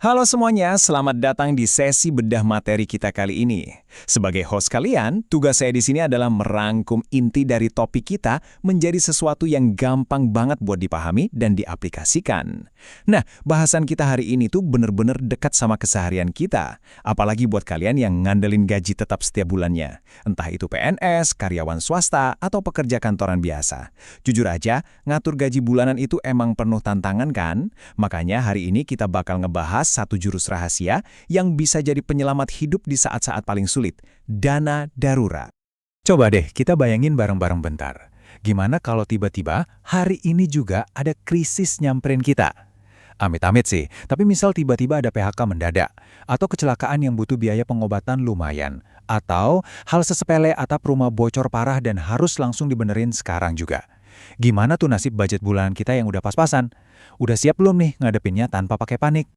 Halo semuanya, selamat datang di sesi bedah materi kita kali ini. Sebagai host kalian, tugas saya di sini adalah merangkum inti dari topik kita menjadi sesuatu yang gampang banget buat dipahami dan diaplikasikan. Nah, bahasan kita hari ini tuh bener-bener dekat sama keseharian kita. Apalagi buat kalian yang ngandelin gaji tetap setiap bulannya. Entah itu PNS, karyawan swasta, atau pekerja kantoran biasa. Jujur aja, ngatur gaji bulanan itu emang penuh tantangan kan? Makanya hari ini kita bakal ngebahas satu jurus rahasia yang bisa jadi penyelamat hidup di saat-saat paling sulit, dana darurat. Coba deh kita bayangin bareng-bareng bentar. Gimana kalau tiba-tiba hari ini juga ada krisis nyamperin kita? Amit-amit sih, tapi misal tiba-tiba ada PHK mendadak, atau kecelakaan yang butuh biaya pengobatan lumayan, atau hal sesepele atap rumah bocor parah dan harus langsung dibenerin sekarang juga. Gimana tuh nasib budget bulanan kita yang udah pas-pasan? Udah siap belum nih ngadepinnya tanpa pakai panik?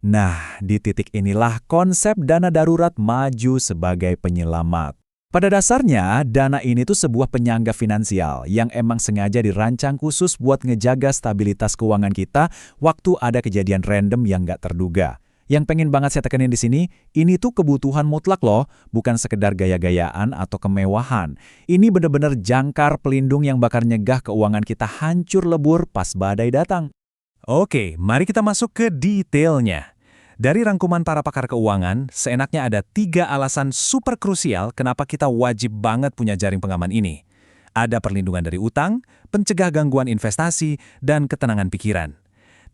Nah, di titik inilah konsep dana darurat maju sebagai penyelamat. Pada dasarnya, dana ini tuh sebuah penyangga finansial yang emang sengaja dirancang khusus buat ngejaga stabilitas keuangan kita waktu ada kejadian random yang nggak terduga. Yang pengen banget saya tekenin di sini, ini tuh kebutuhan mutlak loh, bukan sekedar gaya-gayaan atau kemewahan. Ini bener-bener jangkar pelindung yang bakal nyegah keuangan kita hancur lebur pas badai datang. Oke, mari kita masuk ke detailnya. Dari rangkuman para pakar keuangan, seenaknya ada 3 alasan super krusial kenapa kita wajib banget punya jaring pengaman ini. Ada perlindungan dari utang, pencegah gangguan investasi, dan ketenangan pikiran.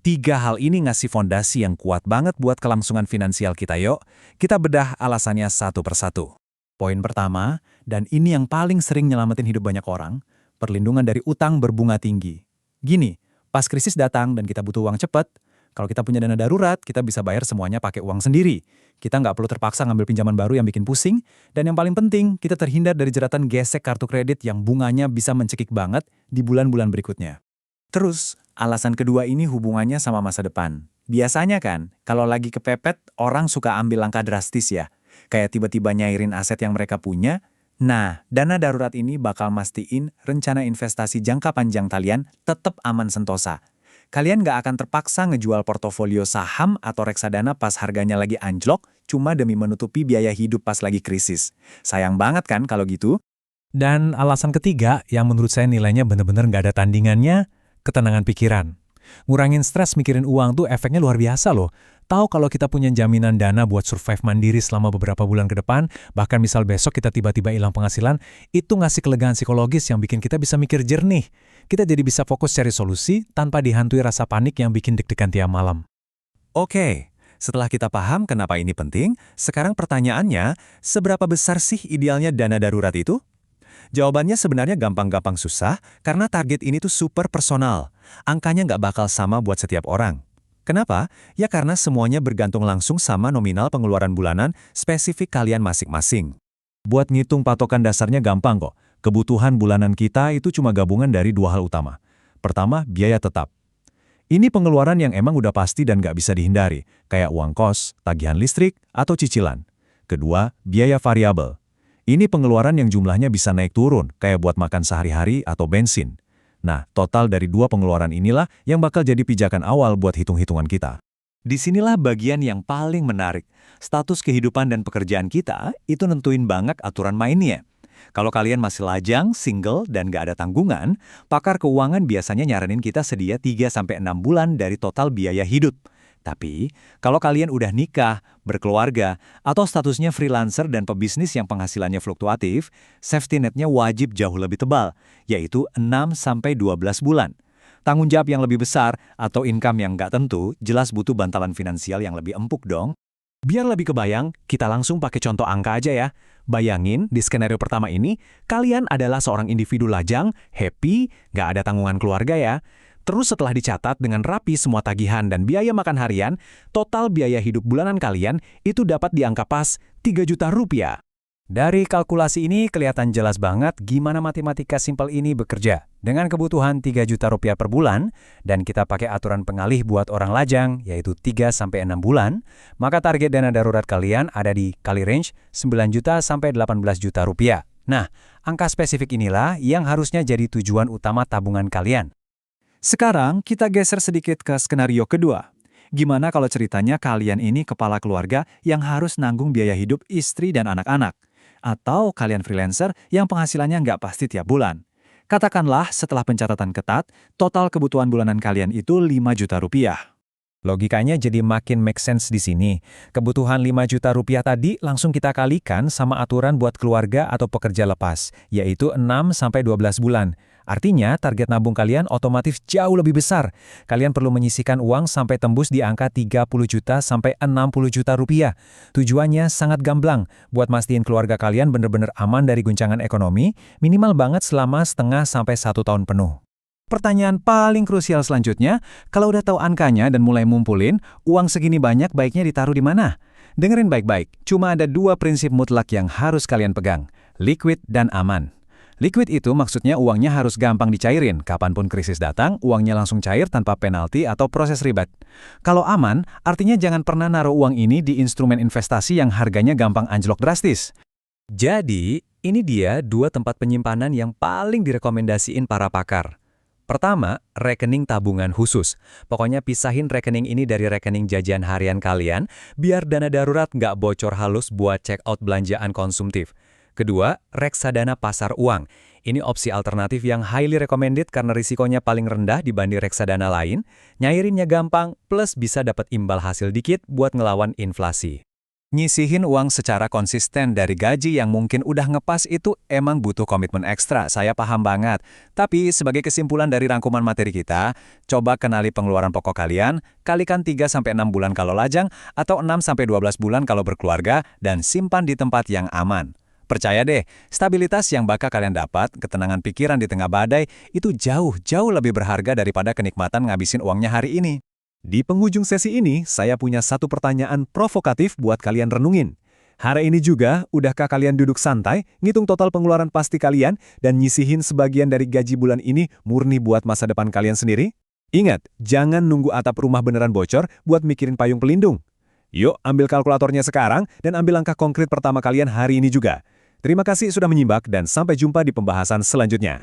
3 hal ini ngasih fondasi yang kuat banget buat kelangsungan finansial kita yuk. Kita bedah alasannya satu persatu. Poin pertama, dan ini yang paling sering nyelamatin hidup banyak orang, perlindungan dari utang berbunga tinggi. Gini, pas krisis datang dan kita butuh uang cepat, kalau kita punya dana darurat, kita bisa bayar semuanya pakai uang sendiri. Kita nggak perlu terpaksa ngambil pinjaman baru yang bikin pusing. Dan yang paling penting, kita terhindar dari jeratan gesek kartu kredit yang bunganya bisa mencekik banget di bulan-bulan berikutnya. Terus, alasan kedua ini hubungannya sama masa depan. Biasanya kan, kalau lagi kepepet, orang suka ambil langkah drastis ya. Kayak tiba-tiba nyairin aset yang mereka punya. Nah, dana darurat ini bakal mastiin rencana investasi jangka panjang kalian tetap aman sentosa. Kalian nggak akan terpaksa ngejual portofolio saham atau reksadana pas harganya lagi anjlok cuma demi menutupi biaya hidup pas lagi krisis. Sayang banget kan kalau gitu? Dan alasan ketiga yang menurut saya nilainya bener-bener nggak ada tandingannya, ketenangan pikiran. Ngurangin stres mikirin uang tuh efeknya luar biasa loh. Tahu kalau kita punya jaminan dana buat survive mandiri selama beberapa bulan ke depan, bahkan misal besok kita tiba-tiba hilang penghasilan, itu ngasih kelegaan psikologis yang bikin kita bisa mikir jernih. Kita jadi bisa fokus cari solusi tanpa dihantui rasa panik yang bikin deg-degan tiap malam. Oke, setelah kita paham kenapa ini penting, sekarang pertanyaannya, seberapa besar sih idealnya dana darurat itu? Jawabannya sebenarnya gampang-gampang susah karena target ini tuh super personal. Angkanya nggak bakal sama buat setiap orang. Kenapa? Ya karena semuanya bergantung langsung sama nominal pengeluaran bulanan spesifik kalian masing-masing. Buat ngitung patokan dasarnya gampang kok. Kebutuhan bulanan kita itu cuma gabungan dari 2 hal utama. Pertama, biaya tetap. Ini pengeluaran yang emang udah pasti dan nggak bisa dihindari, kayak uang kos, tagihan listrik, atau cicilan. Kedua, biaya variabel. Ini pengeluaran yang jumlahnya bisa naik turun, kayak buat makan sehari-hari atau bensin. Nah, total dari 2 pengeluaran inilah yang bakal jadi pijakan awal buat hitung-hitungan kita. Disinilah bagian yang paling menarik. Status kehidupan dan pekerjaan kita itu nentuin banget aturan mainnya. Kalau kalian masih lajang, single, dan nggak ada tanggungan, pakar keuangan biasanya nyaranin kita sedia 3-6 bulan dari total biaya hidup. Tapi, kalau kalian udah nikah, berkeluarga, atau statusnya freelancer dan pebisnis yang penghasilannya fluktuatif, safety netnya wajib jauh lebih tebal, yaitu 6-12 bulan. Tanggung jawab yang lebih besar atau income yang nggak tentu, jelas butuh bantalan finansial yang lebih empuk dong. Biar lebih kebayang, kita langsung pakai contoh angka aja ya. Bayangin, di skenario pertama ini, kalian adalah seorang individu lajang, happy, nggak ada tanggungan keluarga ya. Terus setelah dicatat dengan rapi semua tagihan dan biaya makan harian, total biaya hidup bulanan kalian itu dapat di angka pas 3 juta rupiah. Dari kalkulasi ini kelihatan jelas banget gimana matematika simpel ini bekerja. Dengan kebutuhan 3 juta rupiah per bulan, dan kita pakai aturan pengalih buat orang lajang, yaitu 3-6 bulan, maka target dana darurat kalian ada di kali range 9 juta sampai 18 juta rupiah. Nah, angka spesifik inilah yang harusnya jadi tujuan utama tabungan kalian. Sekarang kita geser sedikit ke skenario kedua. Gimana kalau ceritanya kalian ini kepala keluarga yang harus nanggung biaya hidup istri dan anak-anak? Atau kalian freelancer yang penghasilannya nggak pasti tiap bulan? Katakanlah setelah pencatatan ketat, total kebutuhan bulanan kalian itu 5 juta rupiah. Logikanya jadi makin make sense di sini. Kebutuhan 5 juta rupiah tadi langsung kita kalikan sama aturan buat keluarga atau pekerja lepas, yaitu 6-12 bulan. Artinya, target nabung kalian otomatis jauh lebih besar. Kalian perlu menyisihkan uang sampai tembus di angka 30 juta sampai 60 juta rupiah. Tujuannya sangat gamblang, buat mastiin keluarga kalian benar-benar aman dari guncangan ekonomi, minimal banget selama setengah sampai 1 tahun penuh. Pertanyaan paling krusial selanjutnya, kalau udah tahu angkanya dan mulai ngumpulin, uang segini banyak baiknya ditaruh di mana? Dengerin baik-baik, cuma ada 2 prinsip mutlak yang harus kalian pegang, liquid dan aman. Liquid itu maksudnya uangnya harus gampang dicairin, kapanpun krisis datang, uangnya langsung cair tanpa penalti atau proses ribet. Kalau aman, artinya jangan pernah naruh uang ini di instrumen investasi yang harganya gampang anjlok drastis. Jadi, ini dia 2 tempat penyimpanan yang paling direkomendasiin para pakar. Pertama, rekening tabungan khusus. Pokoknya pisahin rekening ini dari rekening jajan harian kalian, biar dana darurat nggak bocor halus buat check out belanjaan konsumtif. Kedua, reksadana pasar uang. Ini opsi alternatif yang highly recommended karena risikonya paling rendah dibanding reksadana lain, nyairinnya gampang, plus bisa dapat imbal hasil dikit buat ngelawan inflasi. Nyisihin uang secara konsisten dari gaji yang mungkin udah ngepas itu emang butuh komitmen ekstra, saya paham banget. Tapi sebagai kesimpulan dari rangkuman materi kita, coba kenali pengeluaran pokok kalian, kalikan 3-6 bulan kalau lajang, atau 6-12 bulan kalau berkeluarga, dan simpan di tempat yang aman. Percaya deh, stabilitas yang bakal kalian dapat, ketenangan pikiran di tengah badai, itu jauh lebih berharga daripada kenikmatan ngabisin uangnya hari ini. Di penghujung sesi ini, saya punya satu pertanyaan provokatif buat kalian renungin. Hari ini juga, udahkah kalian duduk santai, ngitung total pengeluaran pasti kalian, dan nyisihin sebagian dari gaji bulan ini murni buat masa depan kalian sendiri? Ingat, jangan nunggu atap rumah beneran bocor buat mikirin payung pelindung. Yuk, ambil kalkulatornya sekarang, dan ambil langkah konkret pertama kalian hari ini juga. Terima kasih sudah menyimak, dan sampai jumpa di pembahasan selanjutnya.